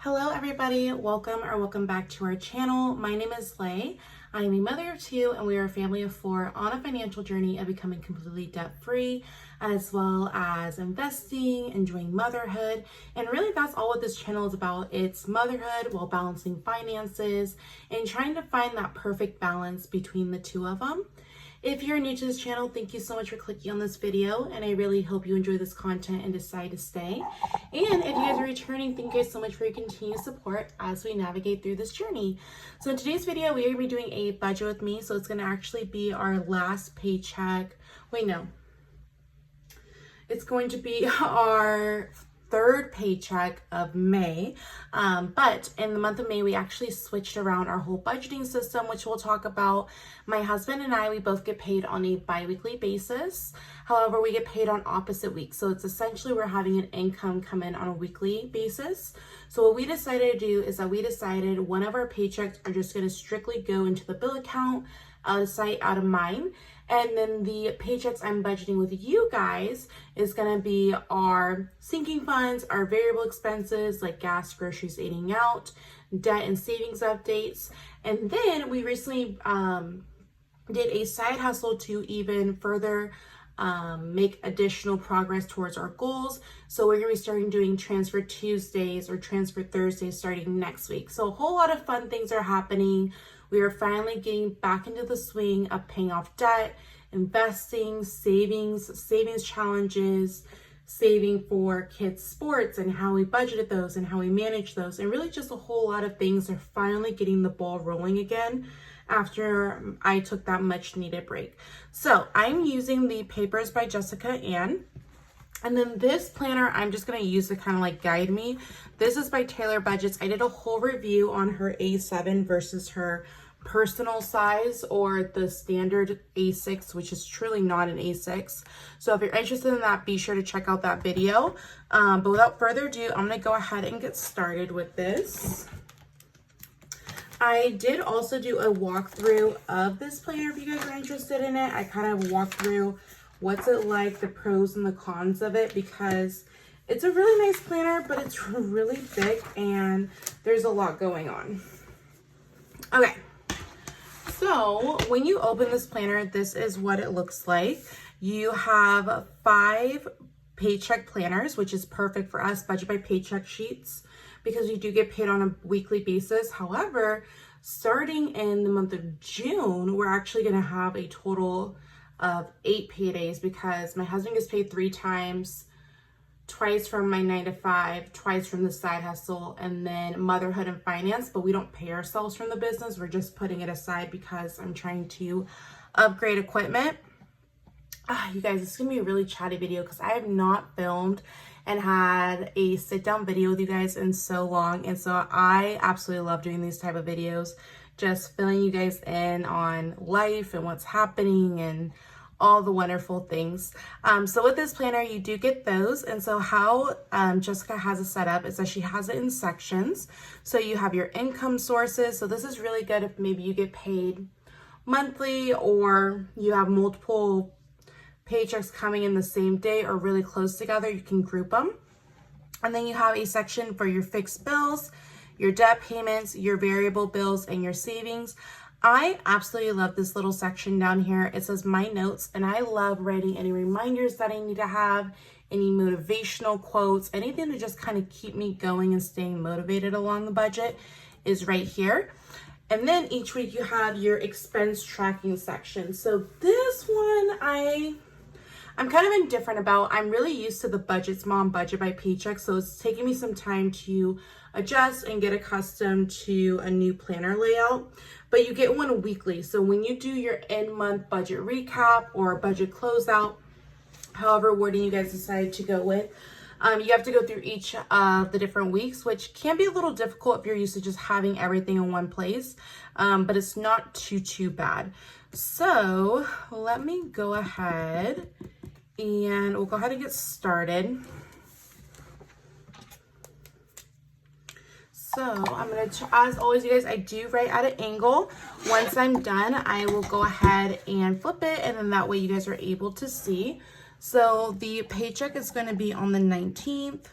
Hello everybody, welcome back to our channel. My name is Lay. I am a mother of two and we are a family of four on a financial journey of becoming completely debt-free, as well as investing, enjoying motherhood, and really that's all what this channel is about. It's motherhood while balancing finances and trying to find that perfect balance between the two of them. If you're new to this channel, thank you so much for clicking on this video, and I really hope you enjoy this content and decide to stay. And if you guys are returning, thank you guys so much for your continued support as we navigate through this journey. So in today's video, we are going to be doing a budget with me, so it's going to actually be our last paycheck. Wait, no. It's going to be our third paycheck of May, but in the month of May we actually switched around our whole budgeting system, which we'll talk about. My husband and I, we both get paid on a bi-weekly basis. However, we get paid on opposite weeks, so it's essentially we're having an income come in on a weekly basis. So what we decided to do is that we decided one of our paychecks are just going to strictly go into the bill account, out of sight, out of mind. And then the paychecks I'm budgeting with you guys is going to be our sinking funds, our variable expenses like gas, groceries, eating out, debt and savings updates. And then we recently did a side hustle to even further make additional progress towards our goals. So we're going to be starting doing transfer Tuesdays or transfer Thursdays starting next week. So a whole lot of fun things are happening. We are finally getting back into the swing of paying off debt, investing, savings challenges, saving for kids' sports and how we budgeted those and how we manage those. And really just a whole lot of things are finally getting the ball rolling again after I took that much needed break. So I'm using the Papers by Jessica Ann. And then this planner, I'm just going to use to kind of like guide me. This is by Taylor Budgets. I did a whole review on her A7 versus her personal size or the standard A6, which is truly not an A6. So if you're interested in that, be sure to check out that video. But without further ado, I'm going to go ahead and get started with this. I did also do a walkthrough of this planner if you guys are interested in it. I kind of walked through what's it like, the pros and the cons of it, because it's a really nice planner, but it's really big and there's a lot going on. Okay, so when you open this planner, this is what it looks like. You have 5 paycheck planners, which is perfect for us, budget by paycheck sheets, because you do get paid on a weekly basis. However, starting in the month of June, we're actually going to have a total of 8 paydays because my husband gets paid 3 times, twice from my 9 to 5, twice from the side hustle, and then motherhood and finance. But we don't pay ourselves from the business. We're just putting it aside because I'm trying to upgrade equipment. You guys, it's gonna be a really chatty video because I have not filmed and had a sit down video with you guys in so long, and so I absolutely love doing these type of videos, just filling you guys in on life and what's happening and all the wonderful things. So with this planner, you do get those. And so how Jessica has it set up is that she has it in sections. So you have your income sources. So this is really good if maybe you get paid monthly or you have multiple paychecks coming in the same day or really close together. You can group them. And then you have a section for your fixed bills, your debt payments, your variable bills, and your savings. I absolutely love this little section down here. It says my notes, and I love writing any reminders that I need to have, any motivational quotes, anything to just kind of keep me going and staying motivated along the budget is right here. And then each week you have your expense tracking section. So this one I'm kind of indifferent about. I'm really used to the Budgets Mom budget by paycheck, so it's taking me some time to adjust and get accustomed to a new planner layout. But you get one weekly, so when you do your end month budget recap or budget closeout, however wording you guys decide to go with, you have to go through each of the different weeks, which can be a little difficult if you're used to just having everything in one place, but it's not too bad. So let me go ahead and we'll go ahead and get started. So I'm going to, as always, you guys, I do write at an angle. Once I'm done, I will go ahead and flip it, and then that way you guys are able to see. So the paycheck is going to be on the 19th.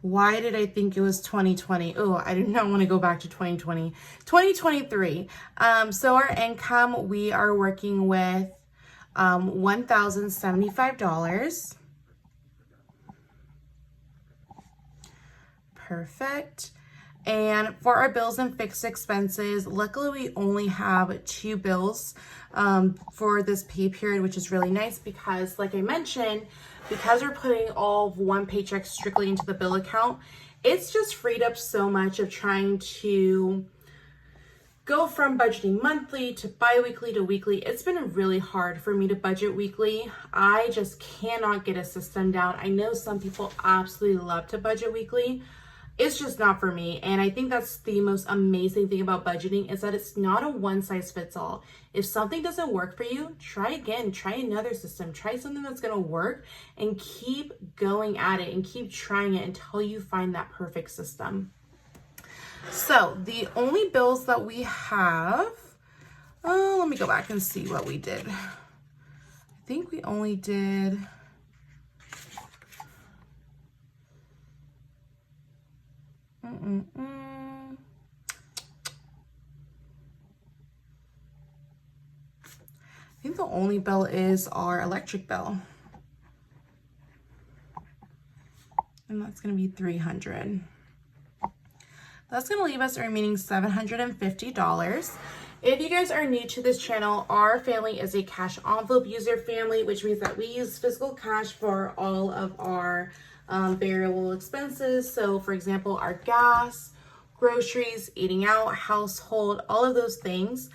Why did I think it was 2020? Oh, I did not want to go back to 2020. 2023. So our income, we are working with $1,075. Perfect. And for our bills and fixed expenses, luckily we only have 2 bills for this pay period, which is really nice because, like I mentioned, because we're putting all of one paycheck strictly into the bill account, it's just freed up so much of trying to go from budgeting monthly to bi-weekly to weekly. It's been really hard for me to budget weekly. I just cannot get a system down. I know some people absolutely love to budget weekly. It's just not for me. And I think that's the most amazing thing about budgeting is that it's not a one size fits all. If something doesn't work for you, try again, try another system, try something that's going to work and keep going at it and keep trying it until you find that perfect system. So the only bills that we have, let me go back and see what we did. I think we only did, I think the only bill is our electric bill. And that's going to be $300. That's going to leave us a remaining $750. If you guys are new to this channel, our family is a cash envelope user family, which means that we use physical cash for all of our variable expenses. So for example, our gas, groceries, eating out, household, all of those things.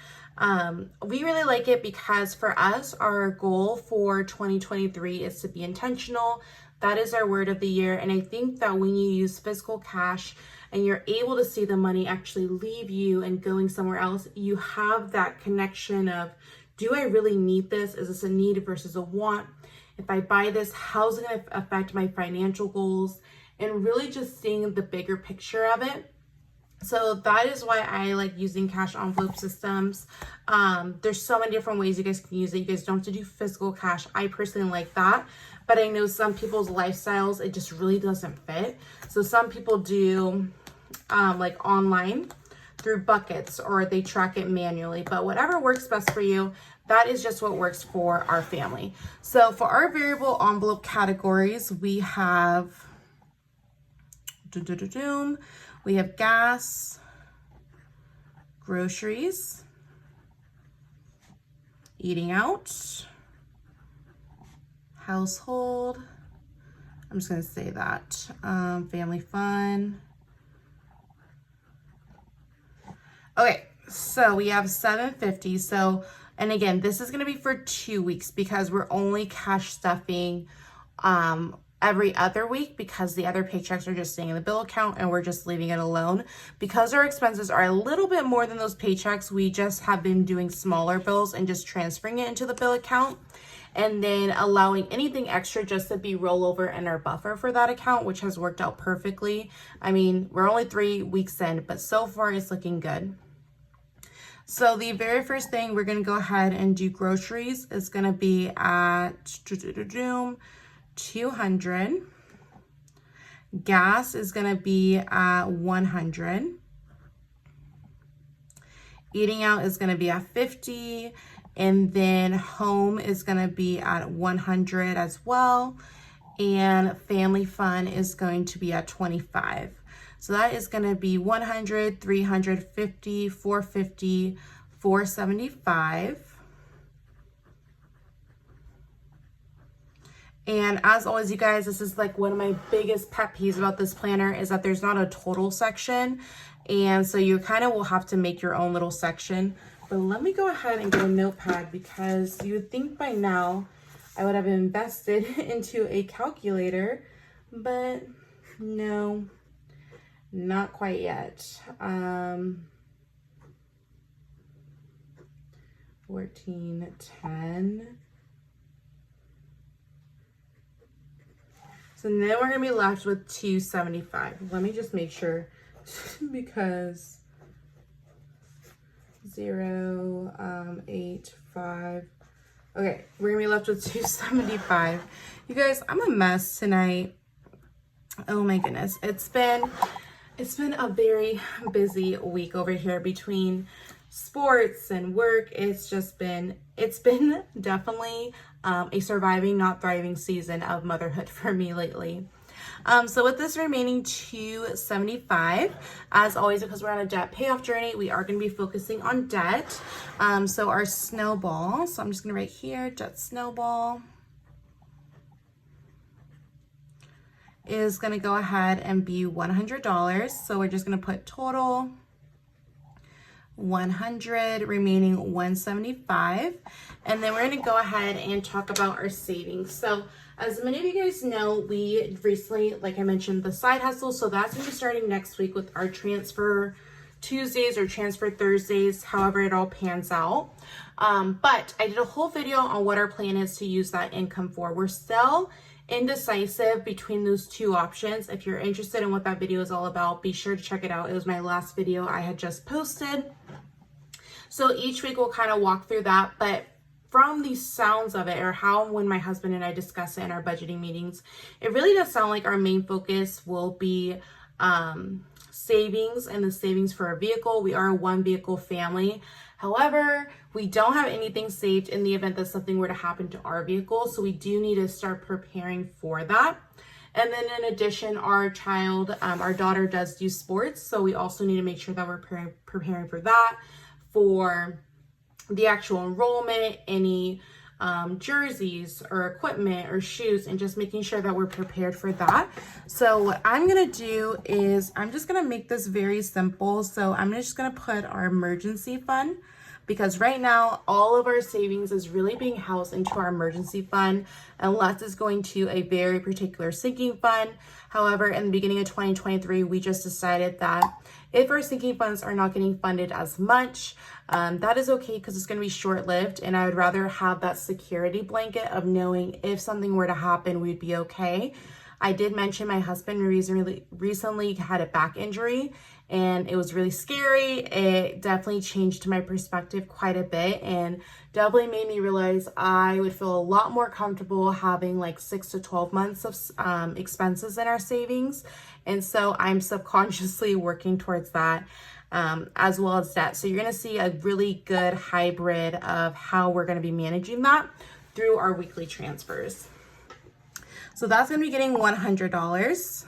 We really like it because for us, our goal for 2023 is to be intentional. That is our word of the year. And I think that when you use physical cash and you're able to see the money actually leave you and going somewhere else, you have that connection of, do I really need this? Is this a need versus a want? If I buy this, how's it going to affect my financial goals? And really just seeing the bigger picture of it. So that is why I like using cash envelope systems. There's so many different ways you guys can use it. You guys don't have to do physical cash. I personally like that, but I know some people's lifestyles, it just really doesn't fit. So some people do like online through buckets, or they track it manually, but whatever works best for you, that is just what works for our family. So for our variable envelope categories, we have we have gas, groceries, eating out, household, I'm just going to say that, family fun. Okay, so we have $750. So, and again, this is going to be for 2 weeks because we're only cash stuffing every other week because the other paychecks are just staying in the bill account and we're just leaving it alone. Because our expenses are a little bit more than those paychecks, we just have been doing smaller bills and just transferring it into the bill account and then allowing anything extra just to be rollover in our buffer for that account, which has worked out perfectly. I mean, we're only 3 weeks in, but so far it's looking good. So the very first thing we're going to go ahead and do groceries is going to be at 200. Gas is going to be at 100. Eating out is going to be at 50. And then home is going to be at 100 as well. And family fun is going to be at 25. So that is going to be 100, 350, 450, 475. And as always, you guys, this is like one of my biggest pet peeves about this planner is that there's not a total section. And so you kind of will have to make your own little section. But let me go ahead and get a notepad because you would think by now I would have invested into a calculator, but no, not quite yet. 14, 10. So then we're going to be left with 275. Let me just make sure because 0, 8, 5, Okay, we're gonna be left with 275. You guys, I'm a mess tonight. Oh my goodness. It's been a very busy week over here between sports and work. It's been definitely a surviving, not thriving season of motherhood for me lately. So with this remaining 275, as always, because we're on a debt payoff journey, we are going to be focusing on debt. So our snowball, so I'm just going to write here, debt snowball is going to go ahead and be $100. So we're just going to put total 100, remaining 175. And then we're going to go ahead and talk about our savings. So as many of you guys know, we recently, like I mentioned, the side hustle. So that's going to be starting next week with our transfer Tuesdays or transfer Thursdays, however it all pans out. But I did a whole video on what our plan is to use that income for. We're still indecisive between those two options. If you're interested in what that video is all about, be sure to check it out. It was my last video I had just posted. So each week we'll kind of walk through that, but from the sounds of it, or how when my husband and I discuss it in our budgeting meetings, it really does sound like our main focus will be savings, and the savings for our vehicle. We are a one vehicle family. However, we don't have anything saved in the event that something were to happen to our vehicle. So we do need to start preparing for that. And then in addition, our daughter does do sports. So we also need to make sure that we're preparing for that, for the actual enrollment, any jerseys or equipment or shoes, and just making sure that we're prepared for that. So what I'm gonna do is I'm just gonna make this very simple. So I'm just gonna put our emergency fund, because right now all of our savings is really being housed into our emergency fund, unless it's going to a very particular sinking fund. However, in the beginning of 2023, we just decided that if our sinking funds are not getting funded as much, that is okay, because it's going to be short-lived, and I would rather have that security blanket of knowing if something were to happen, we'd be okay. I did mention my husband recently had a back injury, and it was really scary. It definitely changed my perspective quite a bit, and definitely made me realize I would feel a lot more comfortable having like 6 to 12 months of expenses in our savings. And so I'm subconsciously working towards that, as well as debt. So you're going to see a really good hybrid of how we're going to be managing that through our weekly transfers. So that's going to be getting $100.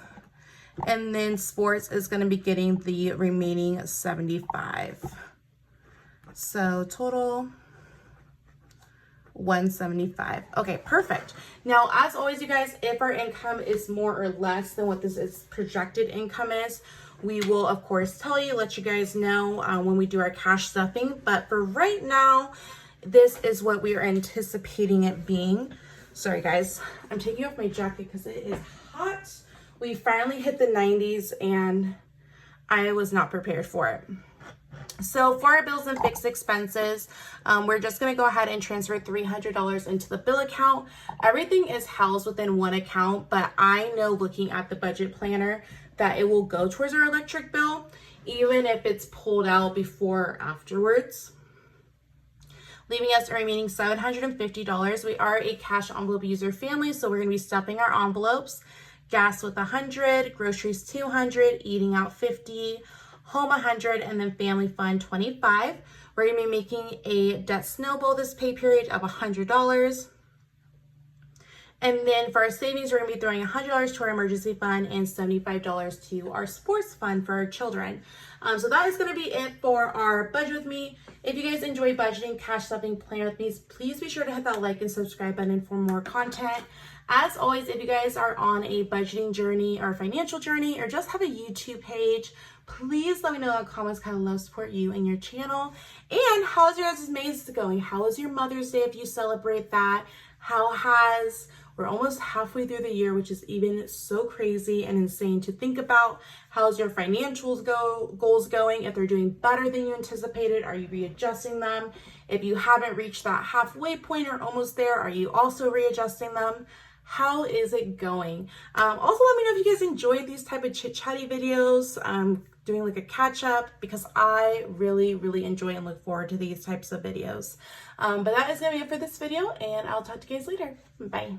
And then sports is going to be getting the remaining 75. So total 175. Okay, perfect. Now, as always, you guys, if our income is more or less than what this is projected income is, we will, of course, tell you, let you guys know when we do our cash stuffing. But for right now, this is what we are anticipating it being. Sorry, guys. I'm taking off my jacket because it is hot. We finally hit the 90s, and I was not prepared for it. So for our bills and fixed expenses, we're just going to go ahead and transfer $300 into the bill account. Everything is housed within one account, but I know, looking at the budget planner, that it will go towards our electric bill, even if it's pulled out before or afterwards, leaving us a remaining $750. We are a cash envelope user family, so we're going to be stuffing our envelopes. Gas with 100, groceries 200, eating out 50, home 100, and then family fund 25. We're going to be making a debt snowball this pay period of $100. And then for our savings, we're going to be throwing $100 to our emergency fund and $75 to our sports fund for our children. So that is going to be it for our budget with me. If you guys enjoy budgeting, cash stuffing, plan with me, please be sure to hit that like and subscribe button for more content. As always, if you guys are on a budgeting journey or financial journey, or just have a YouTube page, please let me know in the comments. Kind of love to support you and your channel. And how's your guys' May's going? How was your Mother's Day if you celebrate that? We're almost halfway through the year, which is even so crazy and insane to think about. How's your financials goals going? If they're doing better than you anticipated, are you readjusting them? If you haven't reached that halfway point or almost there, are you also readjusting them? how is it going? Also, let me know if you guys enjoyed these type of chit-chatty videos, doing like a catch up, because I really enjoy and look forward to these types of videos. But that is gonna be it for this video, and I'll talk to you guys later. Bye.